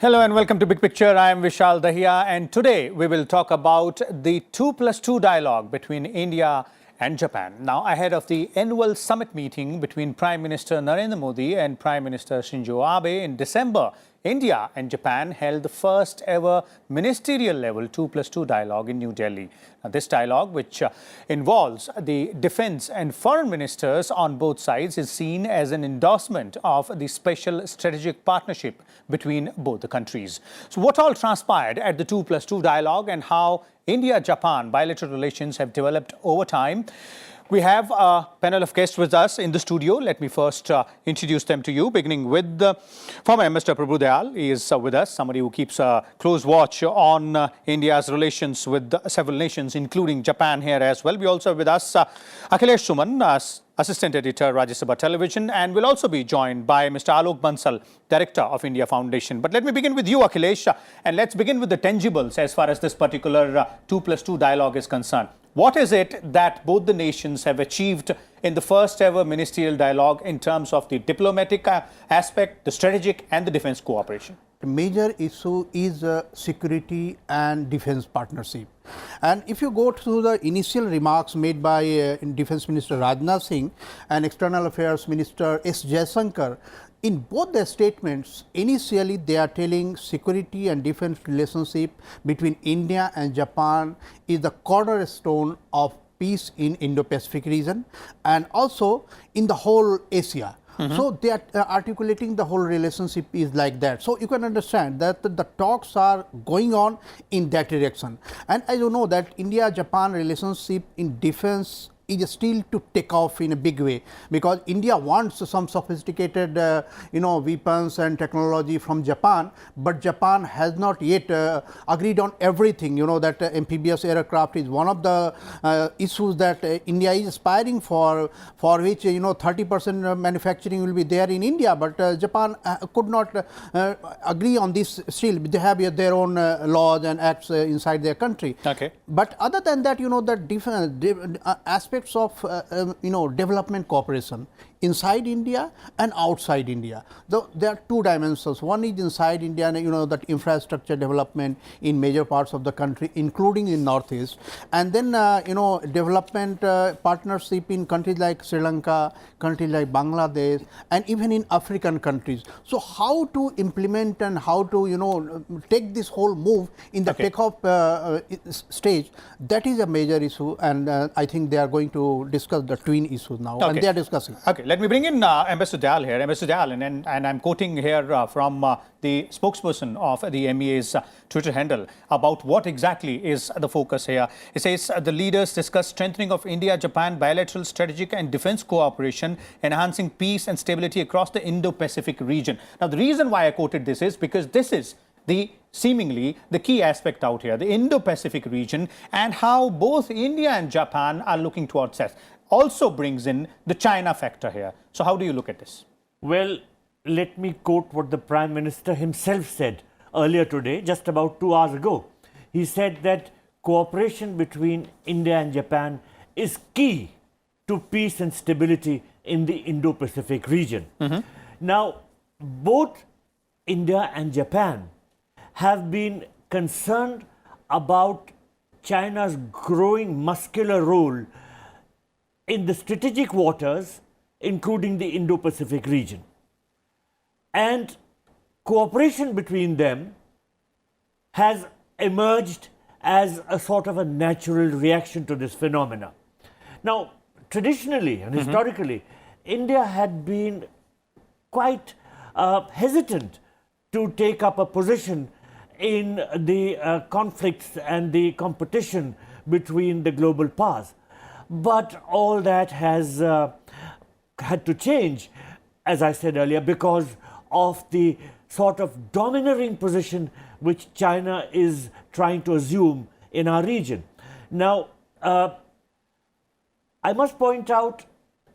Hello and welcome to Big Picture. I am Vishal, Dahiya, and today we will talk about the 2+2 dialogue between India and Japan. Now, ahead of the annual summit meeting between Prime Minister Narendra Modi and Prime Minister Shinzo Abe in December, India and Japan held the first ever ministerial level 2+2 dialogue in New Delhi. Now, this dialogue, which involves the defense and foreign ministers on both sides, is seen as an endorsement of the special strategic partnership between both the countries. So what all transpired at the 2+2 dialogue and how India-Japan bilateral relations have developed over time? We have a panel of guests with us in the studio. Let me first introduce them to you, beginning with former Mr. Prabhu Dayal. He is with us, somebody who keeps a close watch on India's relations with several nations, including Japan here as well. We also have with us Akhilesh Suman, Assistant Editor, Rajya Sabha Television, and we'll also be joined by Mr. Alok Bansal, Director of India Foundation. But let me begin with you, Akhilesh, and let's begin with the tangibles as far as this particular 2+2 dialogue is concerned. What is it that both the nations have achieved in the first ever ministerial dialogue in terms of the diplomatic aspect, the strategic and the defense cooperation? The major issue is security and defense partnership. And if you go through the initial remarks made by Defense Minister Rajnath Singh and External Affairs Minister S. Jaishankar, in both their statements, initially they are telling security and defense relationship between India and Japan is the cornerstone of peace in Indo-Pacific region and also in the whole Asia. So they are articulating the whole relationship is like that. So you can understand that the talks are going on in that direction. And as you know that India-Japan relationship in defense is still to take off in a big way, because India wants some sophisticated weapons and technology from Japan, but Japan has not yet agreed on everything. You know that amphibious aircraft is one of the issues that India is aspiring for which 30% manufacturing will be there in India, but Japan could not agree on this still. They have their own laws and acts inside their country. Okay. But other than that, the different aspects of development cooperation inside India and outside India. There are two dimensions. One is inside India, and that infrastructure development in major parts of the country, including in Northeast, and then development partnership in countries like Sri Lanka, countries like Bangladesh, and even in African countries. So how to implement and how to take this whole move in the takeoff stage, that is a major issue, and I think they are going to discuss the twin issues now, and they are discussing. Okay, let me bring in Ambassador Dayal here. Ambassador Dayal, and I'm quoting here from the spokesperson of the MEA's Twitter handle about what exactly is the focus here. It says the leaders discussed strengthening of India-Japan bilateral strategic and defense cooperation, enhancing peace and stability across the Indo-Pacific region. Now, the reason why I quoted this is because this is seemingly the key aspect out here, the Indo-Pacific region, and how both India and Japan are looking towards that. Also brings in the China factor here. So how do you look at this? Well, let me quote what the Prime Minister himself said earlier today, just about 2 hours ago. He said that cooperation between India and Japan is key to peace and stability in the Indo-Pacific region. Now, both India and Japan have been concerned about China's growing muscular role in the strategic waters, including the Indo-Pacific region. And cooperation between them has emerged as a sort of a natural reaction to this phenomena. Now, traditionally and historically, India had been quite hesitant to take up a position in the conflicts and the competition between the global powers. But all that has had to change, as I said earlier, because of the sort of domineering position which China is trying to assume in our region. Now, I must point out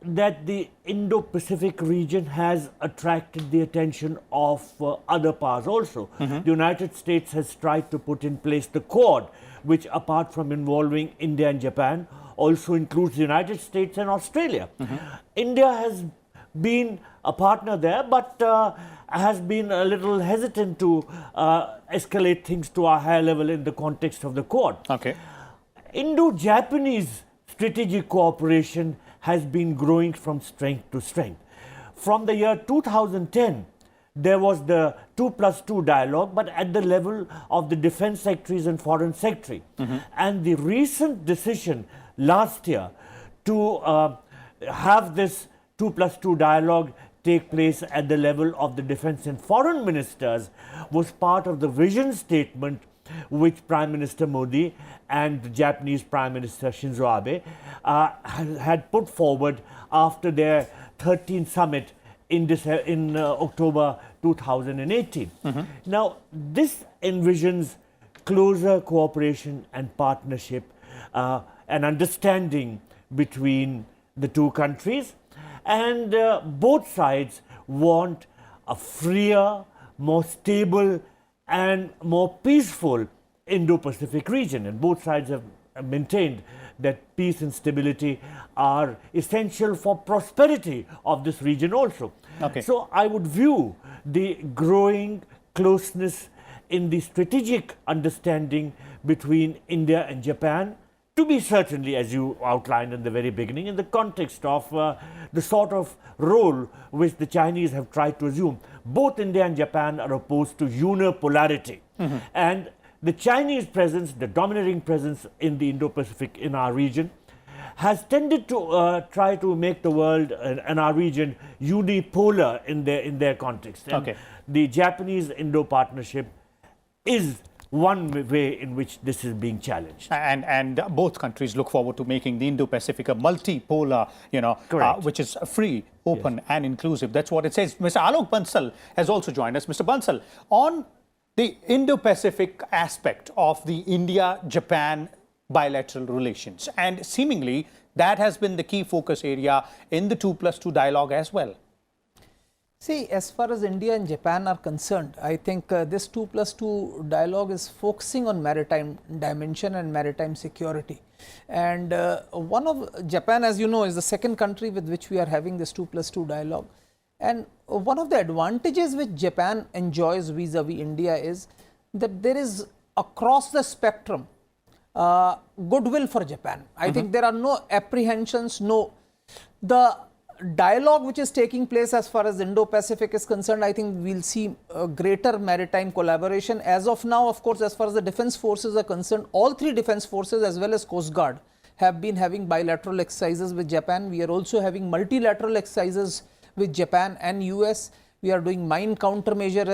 that the Indo-Pacific region has attracted the attention of other powers also. The United States has tried to put in place the Quad, which apart from involving India and Japan, also includes the United States and Australia. India has been a partner there, but has been a little hesitant to escalate things to a higher level in the context of the Quad. Okay. Indo-Japanese strategic cooperation has been growing from strength to strength. From the year 2010, there was the 2+2 dialogue, but at the level of the defense secretaries and foreign secretary. And the recent decision last year to have this 2+2 dialogue take place at the level of the defense and foreign ministers was part of the vision statement which Prime Minister Modi and the Japanese Prime Minister Shinzo Abe had put forward after their 13th summit in October 2018. Now, this envisions closer cooperation and partnership and understanding between the two countries, and both sides want a freer, more stable and more peaceful Indo-Pacific region, and both sides have maintained that peace and stability are essential for prosperity of this region also. Okay. So I would view the growing closeness in the strategic understanding between India and Japan to be certainly, as you outlined in the very beginning, in the context of the sort of role which the Chinese have tried to assume. Both India and Japan are opposed to unipolarity. And the Chinese presence, the dominating presence in the Indo-Pacific, in our region, has tended to try to make the world and our region unipolar in their context. And Okay. the Japanese-Indo partnership is one way in which this is being challenged. And both countries look forward to making the Indo-Pacific a multipolar, which is free, open and inclusive. That's what it says. Mr. Alok Bansal has also joined us. Mr. Bansal, on the Indo-Pacific aspect of the India-Japan bilateral relations, and seemingly that has been the key focus area in the 2+2 dialogue as well. See, as far as India and Japan are concerned, I think this 2+2 dialogue is focusing on maritime dimension and maritime security. And Japan, as you know, is the second country with which we are having this 2+2 dialogue. And one of the advantages which Japan enjoys vis-a-vis India is that there is across the spectrum goodwill for Japan. I think there are no apprehensions, the dialogue which is taking place as far as Indo-Pacific is concerned. I think we'll see greater maritime collaboration. As of now, of course, as far as the defense forces are concerned, all three defense forces as well as Coast Guard have been having bilateral exercises with Japan. We are also having multilateral exercises with Japan and US. We are doing mine countermeasure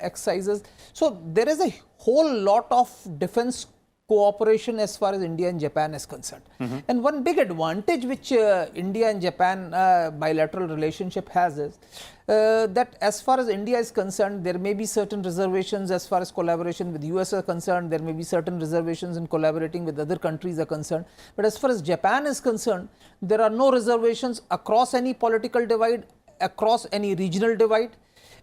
exercises. So there is a whole lot of defense cooperation as far as India and Japan is concerned. And one big advantage which India and Japan bilateral relationship has is that as far as India is concerned, there may be certain reservations as far as collaboration with US are concerned, there may be certain reservations in collaborating with other countries are concerned. But as far as Japan is concerned, there are no reservations across any political divide, across any regional divide.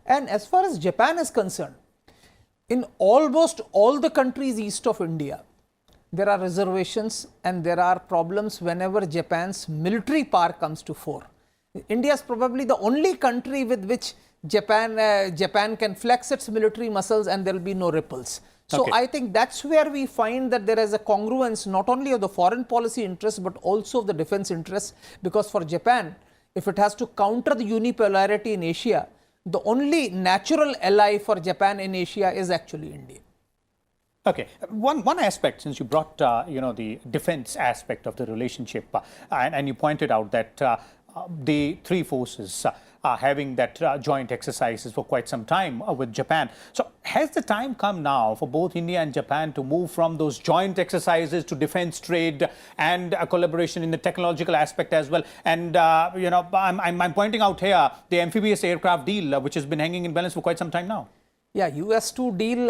And as far as Japan is concerned, in almost all the countries east of India, there are reservations and there are problems whenever Japan's military power comes to fore. India is probably the only country with which Japan can flex its military muscles and there will be no ripples. So Okay. I think that's where we find that there is a congruence not only of the foreign policy interests but also of the defense interests, because for Japan, if it has to counter the unipolarity in Asia, the only natural ally for Japan in Asia is actually India. Okay, one aspect, since you brought the defense aspect of the relationship, and you pointed out that the three forces are having that joint exercises for quite some time with Japan. So has the time come now for both India and Japan to move from those joint exercises to defense trade and collaboration in the technological aspect as well? And I'm pointing out here the amphibious aircraft deal, which has been hanging in balance for quite some time now. Yeah, US2 deal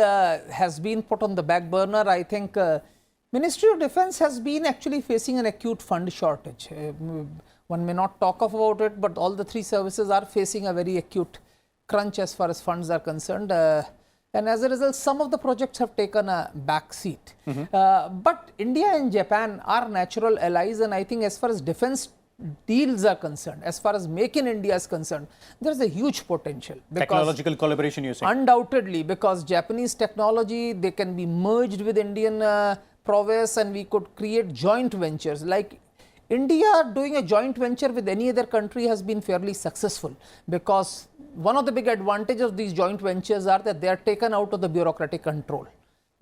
has been put on the back burner. I think Ministry of Defense has been actually facing an acute fund shortage. One may not talk about it, but all the three services are facing a very acute crunch as far as funds are concerned. And as a result, some of the projects have taken a back seat. But India and Japan are natural allies, and I think as far as defense deals are concerned, as far as Make in India is concerned, there is a huge potential. Technological collaboration, you say? Undoubtedly, because Japanese technology, they can be merged with Indian prowess, and we could create joint ventures. Like India doing a joint venture with any other country has been fairly successful, because one of the big advantages of these joint ventures are that they are taken out of the bureaucratic control.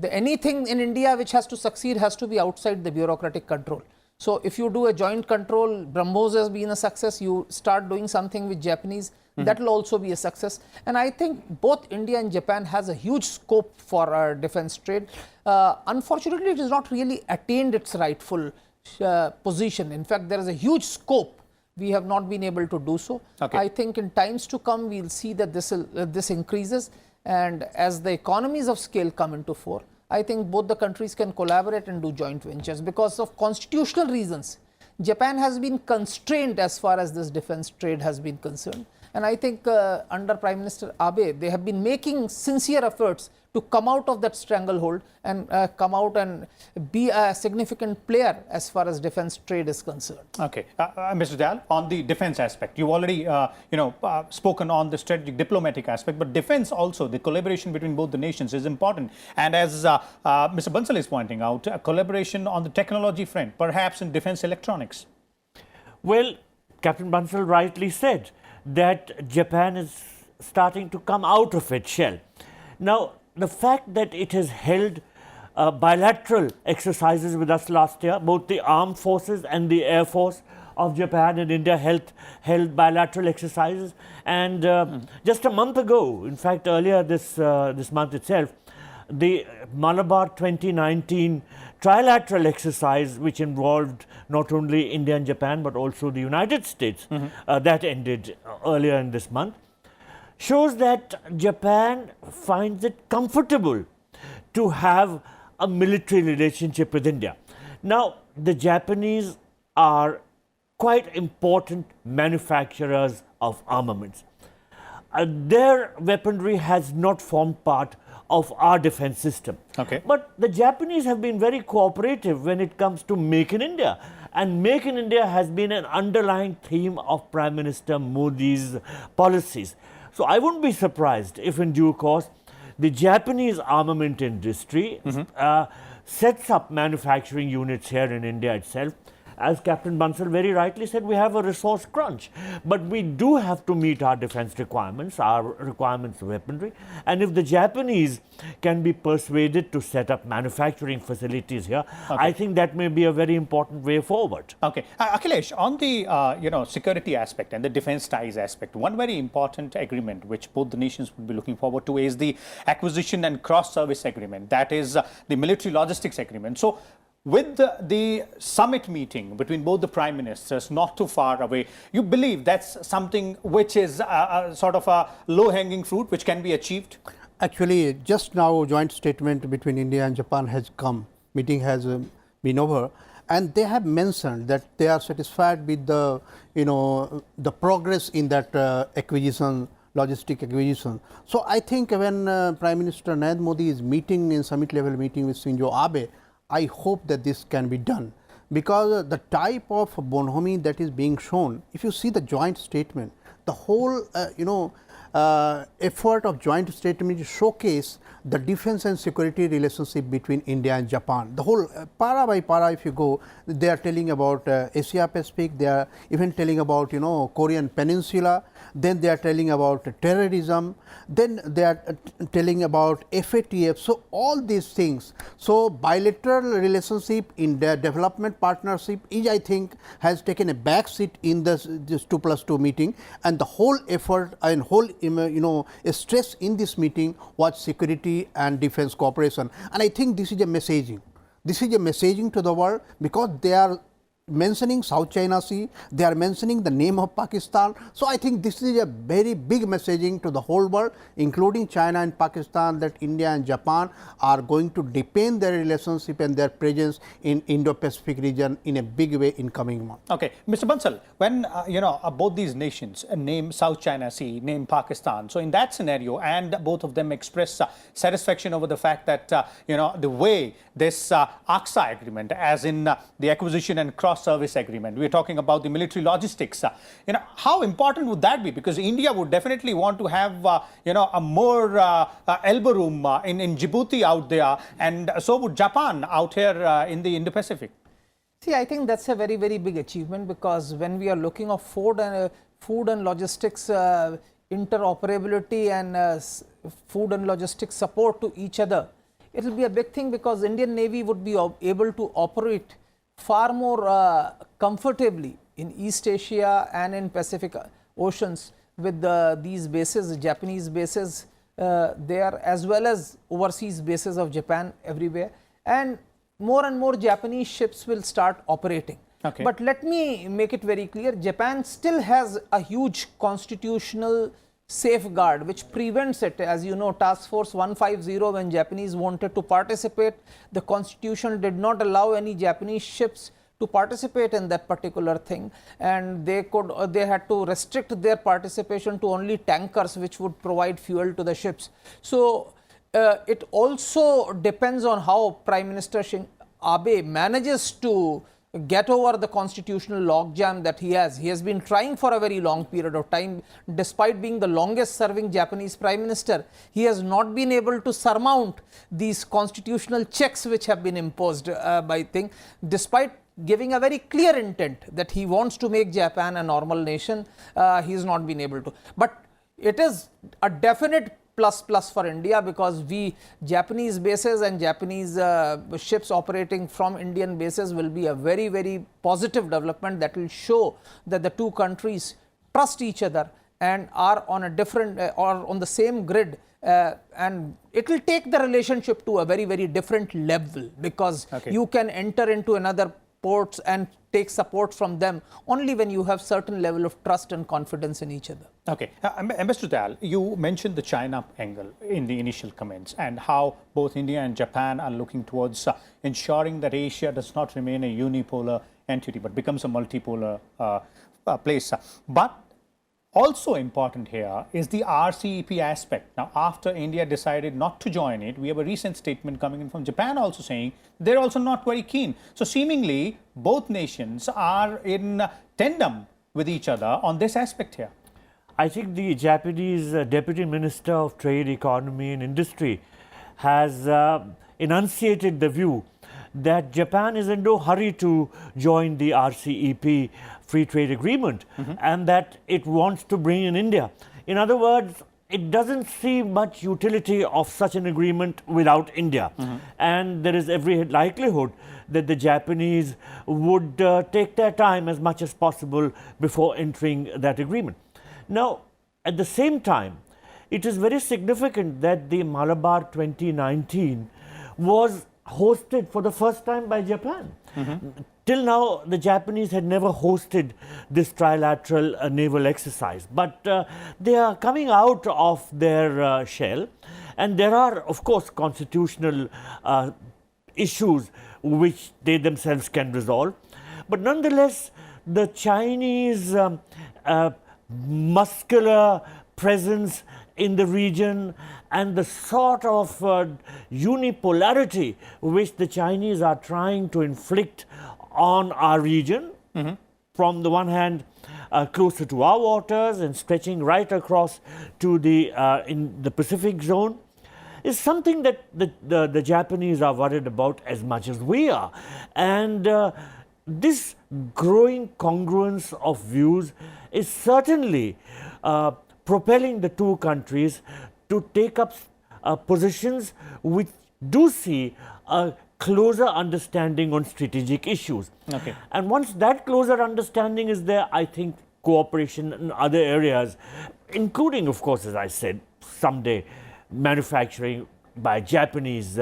Anything in India which has to succeed has to be outside the bureaucratic control. So if you do a joint control, BrahMos has been a success, you start doing something with Japanese, that will also be a success. And I think both India and Japan has a huge scope for defense trade. Unfortunately, it has not really attained its rightful position. In fact, there is a huge scope. We have not been able to do so. Okay. I think in times to come, we will see that this increases. And as the economies of scale come into fore, I think both the countries can collaborate and do joint ventures. Because of constitutional reasons, Japan has been constrained as far as this defense trade has been concerned. And I think under Prime Minister Abe, they have been making sincere efforts to come out of that stranglehold and come out and be a significant player as far as defense trade is concerned. Okay, Mr. Dayal, on the defense aspect, you've already spoken on the strategic diplomatic aspect, but defense also, the collaboration between both the nations is important. And as Mr. Bansal is pointing out, collaboration on the technology front, perhaps in defense electronics. Well, Captain Bansal rightly said that Japan is starting to come out of its shell. Now, the fact that it has held bilateral exercises with us last year, both the armed forces and the air force of Japan and India held bilateral exercises. And just a month ago, in fact, earlier this month itself, the Malabar 2019 trilateral exercise, which involved not only India and Japan, but also the United States, that ended earlier in this month, shows that Japan finds it comfortable to have a military relationship with India. Now, the Japanese are quite important manufacturers of armaments. Their weaponry has not formed part of our defense system. Okay. But the Japanese have been very cooperative when it comes to Make in India. And Make in India has been an underlying theme of Prime Minister Modi's policies. So I wouldn't be surprised if in due course the Japanese armament industry sets up manufacturing units here in India itself. As Captain Bansal very rightly said, we have a resource crunch, but we do have to meet our defense requirements, our requirements of weaponry. And if the Japanese can be persuaded to set up manufacturing facilities here, I think that may be a very important way forward. Okay. Akhilesh, on the security aspect and the defense ties aspect, one very important agreement which both the nations would be looking forward to is the acquisition and cross-service agreement. That is the military logistics agreement. So, with the summit meeting between both the prime ministers not too far away, you believe that's something which is sort of a low-hanging fruit which can be achieved? Actually, just now a joint statement between India and Japan has come. Meeting has been over, and they have mentioned that they are satisfied with the the progress in that acquisition, logistic acquisition. So I think when Prime Minister Narendra Modi is meeting in summit level meeting with Shinzo Abe, I hope that this can be done, because the type of bonhomie that is being shown, if you see the joint statement, the whole effort of joint statement is showcase the defense and security relationship between India and Japan. The whole para by para, if you go, they are telling about Asia Pacific, they are even telling about Korean Peninsula, then they are telling about terrorism, then they are telling about FATF. So all these things. So bilateral relationship in the development partnership is, I think, has taken a back seat in this 2+2 meeting, and the whole effort and whole stress in this meeting was security and defense cooperation. And I think this is a messaging. This is a messaging to the world, because they are mentioning South China Sea, they are mentioning the name of Pakistan. So I think this is a very big messaging to the whole world, including China and Pakistan, that India and Japan are going to deepen their relationship and their presence in Indo-Pacific region in a big way in coming months. Okay, Mr. Bansal, when both these nations name South China Sea, name Pakistan, so in that scenario, and both of them express satisfaction over the fact that the way this AXA agreement, as in the acquisition and cross cross-service agreement. We're talking about the military logistics. How important would that be? Because India would definitely want to have, a more elbow room in Djibouti out there, and so would Japan out here in the Indo-Pacific. See, I think that's a very, very big achievement, because when we are looking of food and logistics interoperability and food and logistics support to each other, it will be a big thing, because Indian Navy would be able to operate far more comfortably in East Asia and in Pacific Oceans with these bases, Japanese bases there, as well as overseas bases of Japan everywhere. And more Japanese ships will start operating. Okay. But let me make it very clear, Japan still has a huge constitutional safeguard which prevents it. As you know, Task Force 150, when Japanese wanted to participate, the constitution did not allow any Japanese ships to participate in that particular thing, and they had to restrict their participation to only tankers which would provide fuel to the ships. So it also depends on how Prime Minister Shinzo Abe manages to get over the constitutional logjam that he has. He has been trying for a very long period of time. Despite being the longest serving Japanese Prime Minister, he has not been able to surmount these constitutional checks which have been imposed by thing, despite giving a very clear intent that he wants to make Japan a normal nation. He has not been able to. But it is a definite plus for India, because Japanese bases and Japanese ships operating from Indian bases will be a very, very positive development that will show that the two countries trust each other and are on a different or on the same grid, and it will take the relationship to a very, very different level, because you can enter into another ports and take support from them only when you have certain level of trust and confidence in each other. Okay. Ambassador Dayal, you mentioned the China angle in the initial comments, and how both India and Japan are looking towards ensuring that Asia does not remain a unipolar entity but becomes a multipolar place. But also important here is the RCEP aspect. Now, after India decided not to join it, we have a recent statement coming in from Japan also saying they're also not very keen. So seemingly both nations are in tandem with each other on this aspect here. I think the Japanese Deputy Minister of Trade, Economy and Industry has enunciated the view that Japan is in no hurry to join the RCEP free trade agreement, and that it wants to bring in India. In other words, it doesn't see much utility of such an agreement without India. And there is every likelihood that the Japanese would take their time as much as possible before entering that agreement. Now, at the same time, it is very significant that the Malabar 2019 was hosted for the first time by Japan. Till now, the Japanese had never hosted this trilateral naval exercise, but they are coming out of their shell, and there are, of course, constitutional issues which they themselves can resolve. But nonetheless, the Chinese muscular presence in the region and the sort of unipolarity which the Chinese are trying to inflict on our region, from the one hand closer to our waters and stretching right across to the in the Pacific zone, is something that the Japanese are worried about as much as we are. And this growing congruence of views is certainly propelling the two countries to take up positions which do see a closer understanding on strategic issues. And once that closer understanding is there, I think cooperation in other areas, including, of course, as I said, someday manufacturing by Japanese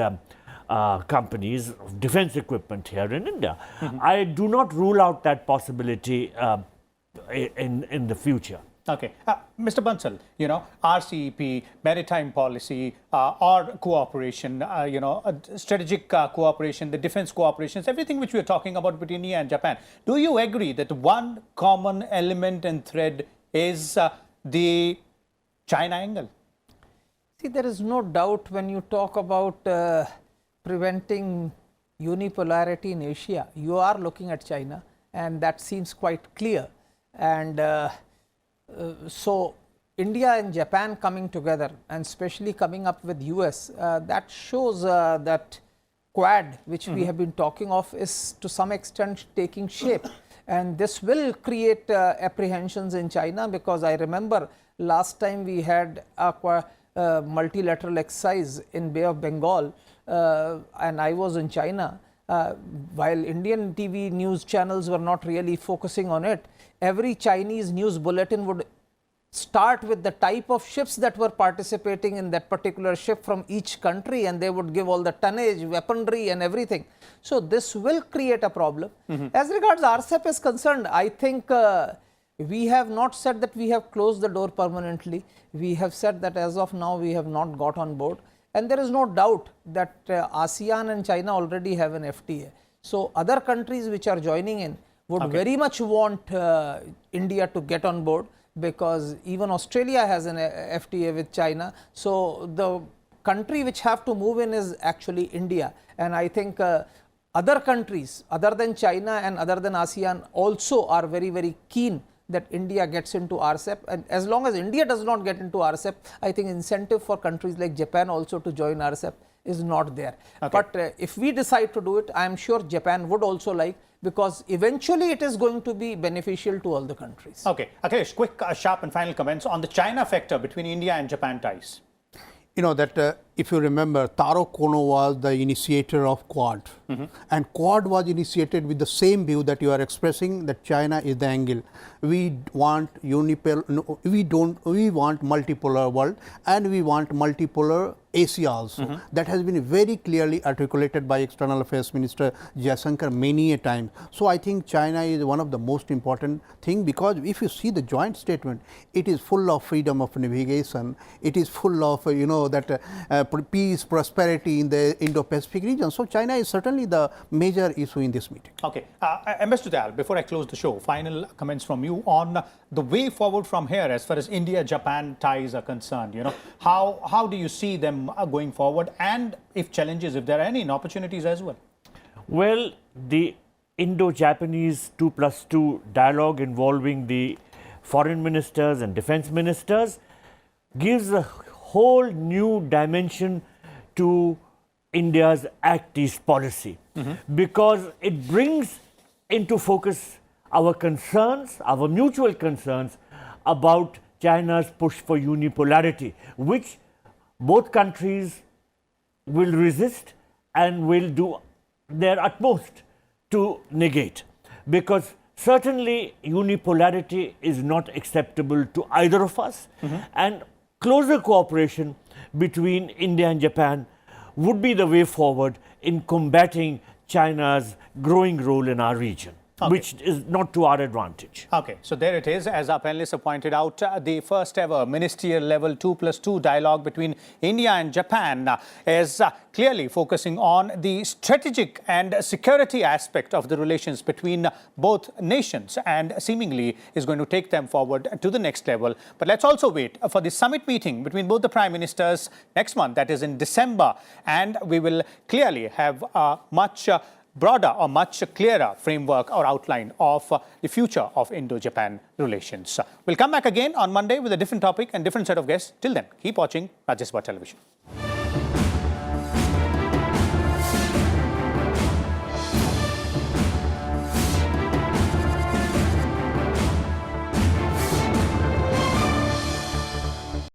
companies of defense equipment here in India. I do not rule out that possibility in the future. Okay. Mr. Bansal, RCEP, maritime policy, or cooperation, strategic cooperation, the defense cooperations, everything which we are talking about between India and Japan. Do you agree that one common element and thread is the China angle? See, there is no doubt when you talk about preventing unipolarity in Asia, you are looking at China. and that seems quite clear. And so India and Japan coming together, and especially coming up with US, that shows that Quad, which we have been talking of, is to some extent taking shape. And this will create apprehensions in China, because I remember last time we had a multilateral exercise in Bay of Bengal, and I was in China. While Indian TV news channels were not really focusing on it, every Chinese news bulletin would start with the type of ships that were participating in that particular ship from each country, and they would give all the tonnage, weaponry and everything. So this will create a problem. As regards RCEP is concerned, I think we have not said that we have closed the door permanently. We have said that as of now we have not got on board, and there is no doubt that ASEAN and China already have an FTA. So other countries which are joining in would very much want India to get on board, because even Australia has an FTA with China. So the country which have to move in is actually India. And I think other countries other than China and other than ASEAN also are very, very keen that India gets into RCEP. And as long as India does not get into RCEP, I think incentive for countries like Japan also to join RCEP is not there. But if we decide to do it, I am sure Japan would also like, because eventually it is going to be beneficial to all the countries. Okay, Akhilesh, quick, sharp and final comments on the China factor between India and Japan ties. You know that if you remember, Taro Kono was the initiator of Quad, and Quad was initiated with the same view that you are expressing, that China is the angle. We want we want multipolar world, and we want multipolar Asia also. That has been very clearly articulated by External Affairs Minister Jaishankar many a time. So I think China is one of the most important thing, because if you see the joint statement, it is full of freedom of navigation. It is full of that peace, prosperity in the Indo-Pacific region. So China is certainly the major issue in this meeting. Okay, Ambassador Dayal, before I close the show, final comments from you on the way forward from here as far as India-Japan ties are concerned. How do you see them going forward, and if challenges, if there are any opportunities as well? Well, the Indo-Japanese 2+2 dialogue involving the foreign ministers and defense ministers gives a whole new dimension to India's Act East policy, because it brings into focus our concerns, our mutual concerns about China's push for unipolarity, which both countries will resist and will do their utmost to negate, because certainly unipolarity is not acceptable to either of us, and closer cooperation between India and Japan would be the way forward in combating China's growing role in our region, which is not to our advantage. Okay, so there it is. As our panelists have pointed out, the first ever ministerial level 2+2 dialogue between India and Japan is clearly focusing on the strategic and security aspect of the relations between both nations, and seemingly is going to take them forward to the next level. But let's also wait for the summit meeting between both the prime ministers next month, that is in December, and we will clearly have a much broader or much clearer framework or outline of the future of Indo-Japan relations. We'll come back again on Monday with a different topic and different set of guests. Till then, keep watching Rajya Sabha Television.